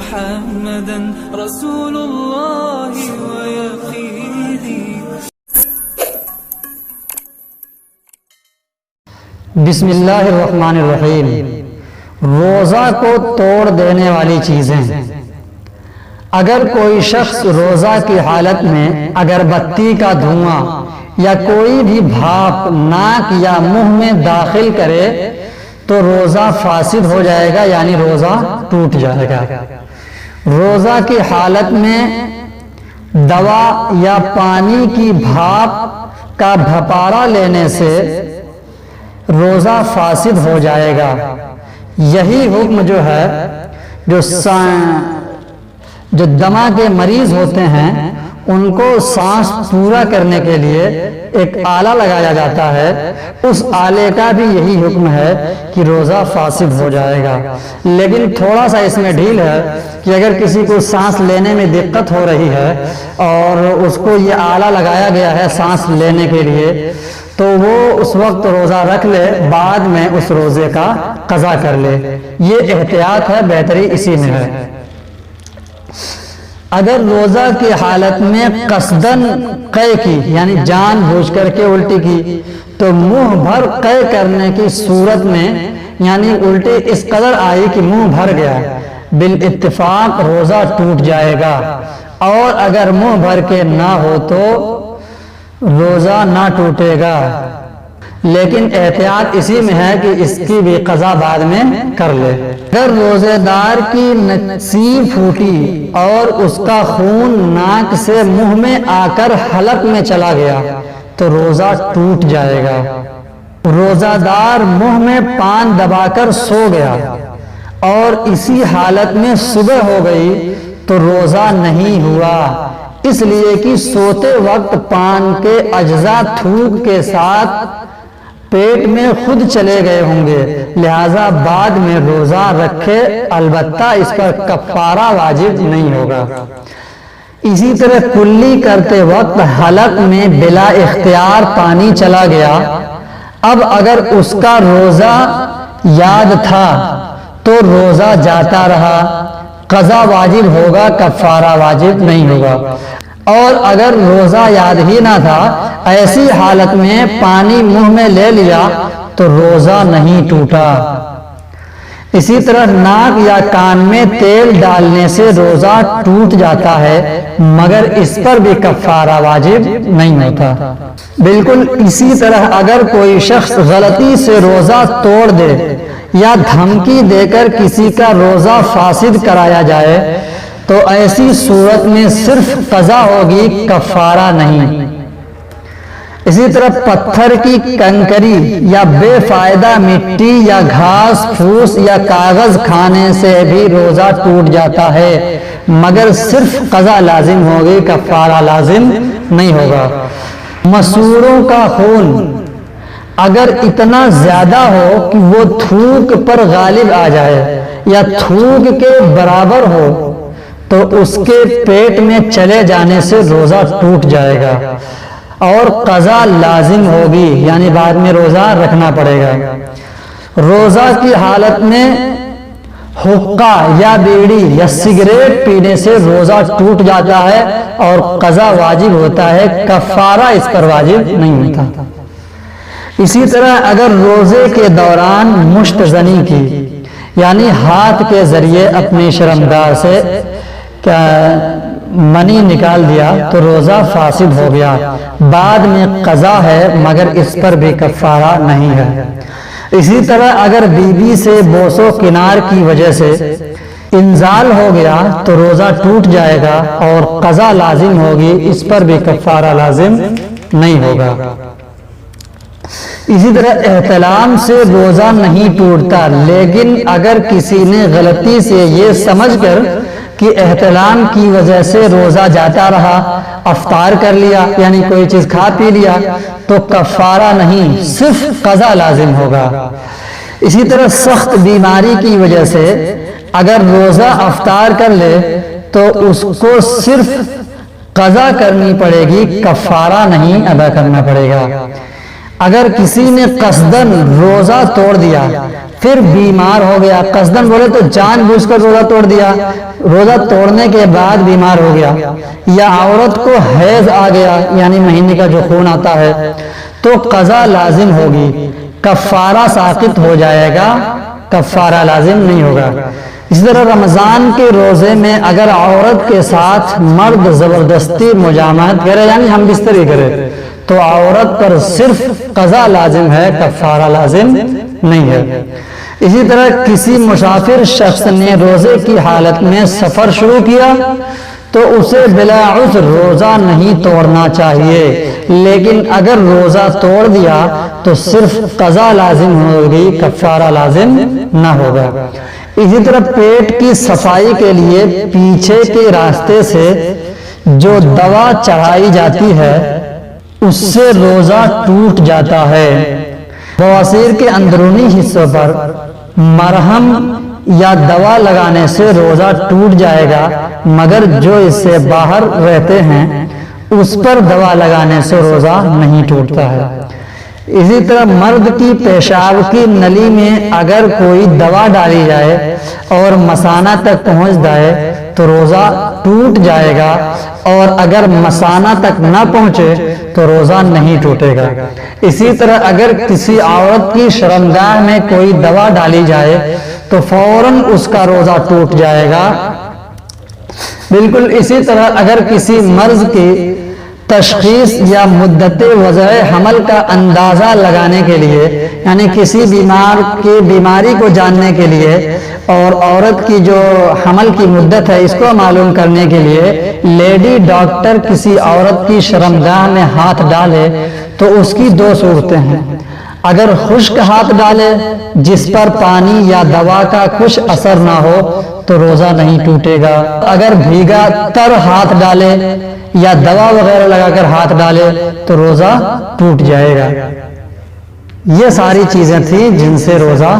محمدا رسول الله ويقيني. بسم اللہ الرحمن الرحیم. روزہ کو توڑ دینے والی چیزیں. اگر کوئی شخص روزہ کی حالت میں اگربتی کا دھواں یا کوئی بھی بھاپ ناک یا منہ میں داخل کرے تو روزہ فاسد ہو جائے گا، یعنی روزہ ٹوٹ جائے گا. روزہ کی حالت میں دوا یا پانی کی بھاپ کا بھپارا لینے سے روزہ فاسد ہو جائے گا. یہی حکم جو ہے جو دمہ کے مریض ہوتے ہیں ان کو سانس پورا کرنے کے لیے ایک آلہ لگایا جاتا ہے، اس آلے کا بھی یہی حکم ہے کہ روزہ فاسد ہو جائے گا. لیکن تھوڑا سا اس میں ڈھیل ہے کہ اگر کسی کو سانس لینے میں دقت ہو رہی ہے اور اس کو یہ آلہ لگایا گیا ہے سانس لینے کے لیے، تو وہ اس وقت روزہ رکھ لے، بعد میں اس روزے کا قضا کر لے. یہ احتیاط ہے، بہتری اسی میں ہے. اگر روزہ کی حالت میں قصدن قے کی، یعنی جان بوجھ کر کے الٹی کی، تو منہ بھر قے کرنے کی صورت میں، یعنی الٹی اس قدر آئی کہ منہ بھر گیا، بالاتفاق روزہ ٹوٹ جائے گا. اور اگر منہ بھر کے نہ ہو تو روزہ نہ ٹوٹے گا، لیکن احتیاط اسی میں ہے کہ اس کی بھی قضا بعد میں کر لے. اگر روزے دار کی نسی پھوٹی اور اس کا خون ناک سے منہ میں آ کر حلق میں چلا گیا تو روزہ ٹوٹ جائے گا. روزہ دار منہ میں پان دبا کر سو گیا اور اسی حالت میں صبح ہو گئی تو روزہ نہیں ہوا، اس لیے کہ سوتے وقت پان کے اجزاء تھوک کے ساتھ پیٹ میں خود چلے گئے ہوں گے، لہذا بعد میں روزہ رکھے، البتہ اس پر کفارہ واجب نہیں ہوگا. اسی طرح کلی کرتے وقت حلق میں بلا اختیار پانی چلا گیا، اب اگر اس کا روزہ یاد تھا تو روزہ جاتا رہا، قضا واجب ہوگا، کفارہ واجب نہیں ہوگا. اور اگر روزہ یاد ہی نہ تھا، ایسی حالت میں پانی منہ میں لے لیا تو روزہ نہیں ٹوٹا. اسی طرح ناک یا کان میں تیل ڈالنے سے روزہ ٹوٹ جاتا ہے، مگر اس پر بھی کفارہ واجب نہیں ہوتا. بالکل اسی طرح اگر کوئی شخص غلطی سے روزہ توڑ دے یا دھمکی دے کر کسی کا روزہ فاسد کرایا جائے تو ایسی صورت میں صرف قضا ہوگی، کفارہ نہیں. اسی طرح پتھر کی کنکری یا بے فائدہ مٹی یا گھاس پھوس یا کاغذ کھانے سے بھی روزہ ٹوٹ جاتا ہے، مگر صرف قضا لازم ہوگی، کفارہ لازم نہیں ہوگا. مسوڑوں کا خون اگر اتنا زیادہ ہو کہ وہ تھوک پر غالب آ جائے یا تھوک کے برابر ہو تو اس کے پیٹ میں چلے جانے سے روزہ ٹوٹ جائے گا اور قضا لازم ہوگی، یعنی بعد میں روزہ رکھنا پڑے گا. روزہ کی حالت میں حقہ یا بیڑی یا سگریٹ پینے سے روزہ ٹوٹ جاتا ہے اور قضا واجب ہوتا ہے، کفارہ اس پر واجب نہیں ہوتا. اسی طرح اگر روزے کے دوران مشت زنی کی، یعنی ہاتھ کے ذریعے اپنی شرمگاہ سے منی نکال دیا تو روزہ فاسد ہو گیا، بعد میں قضا ہے مگر اس پر بھی کفارہ نہیں ہے. اسی طرح اگر بیوی سے بوس و کنار کی وجہ سے انزال ہو گیا تو روزہ ٹوٹ جائے گا اور قضا لازم ہوگی، اس پر بھی کفارہ لازم نہیں ہوگا. اسی طرح احتلام سے روزہ نہیں ٹوٹتا، لیکن اگر کسی نے غلطی سے یہ سمجھ کر کہ احتلام کی وجہ سے روزہ جاتا رہا، افطار کر لیا، یعنی کوئی چیز کھا پی لیا، تو کفارہ نہیں، صرف قضا لازم ہوگا. اسی طرح سخت بیماری کی وجہ سے اگر روزہ افطار کر لے تو اس کو صرف قضا کرنی پڑے گی، کفارہ نہیں ادا کرنا پڑے گا. اگر کسی نے قصدن روزہ توڑ دیا، پھر بیمار ہو گیا، قصدن بولے تو جان بوجھ کر روزہ توڑ دیا، روزہ توڑنے کے بعد بیمار ہو گیا، یا عورت کو حیض آ گیا یعنی مہینے کا جو خون آتا ہے، تو قضا لازم ہوگی، کفارہ ساقط ہو جائے گا، کفارہ لازم نہیں ہوگا۔ اسی طرح رمضان کے روزے میں اگر عورت کے ساتھ مرد زبردستی مجامعت کرے یعنی ہم بستری کرے تو عورت پر صرف قضا لازم ہے، کفارہ لازم نہیں ہے۔ اسی طرح کسی مسافر شخص نے روزے کی حالت میں سفر شروع کیا تو اسے بلا عذر روزہ نہیں توڑنا چاہیے، لیکن اگر روزہ توڑ دیا تو صرف قضا لازم ہوگی، کفارہ لازم نہ ہوگا۔ اسی طرح پیٹ کی صفائی کے لیے پیچھے کے راستے سے جو دوا چڑھائی جاتی ہے اس سے روزہ ٹوٹ جاتا ہے۔ بواسیر کے اندرونی حصوں پر مرہم یا دوا لگانے سے روزہ ٹوٹ جائے گا، مگر جو اس سے باہر رہتے ہیں اس پر دوا لگانے سے روزہ نہیں ٹوٹتا ہے۔ اسی طرح مرد کی پیشاب کی نلی میں اگر کوئی دوا ڈالی جائے اور مثانہ تک پہنچ جائے تو روزہ ٹوٹ جائے گا، اور اگر مثانہ تک نہ پہنچے تو روزہ نہیں ٹوٹے گا۔ اسی طرح اگر کسی عورت کی شرمگاہ میں کوئی دوا ڈالی جائے تو فوراً اس کا روزہ ٹوٹ جائے گا۔ بالکل اسی طرح اگر کسی مرض کی تشخیص یا مدت وضع حمل کا اندازہ لگانے کے لیے یعنی کسی بیمار کی بیماری کو جاننے کے لیے اور عورت کی جو حمل کی مدت ہے اس کو معلوم کرنے کے لیے لیڈی ڈاکٹر کسی عورت کی شرمگاہ میں ہاتھ ڈالے تو اس کی دو صورتیں ہیں۔ اگر خشک ہاتھ ڈالے جس پر پانی یا دوا کا کچھ اثر نہ ہو تو روزہ نہیں ٹوٹے گا، اگر بھیگا تر ہاتھ ڈالے یا دوا وغیرہ لگا کر ہاتھ ڈالے تو روزہ ٹوٹ جائے گا۔ یہ ساری چیزیں تھیں جن سے روزہ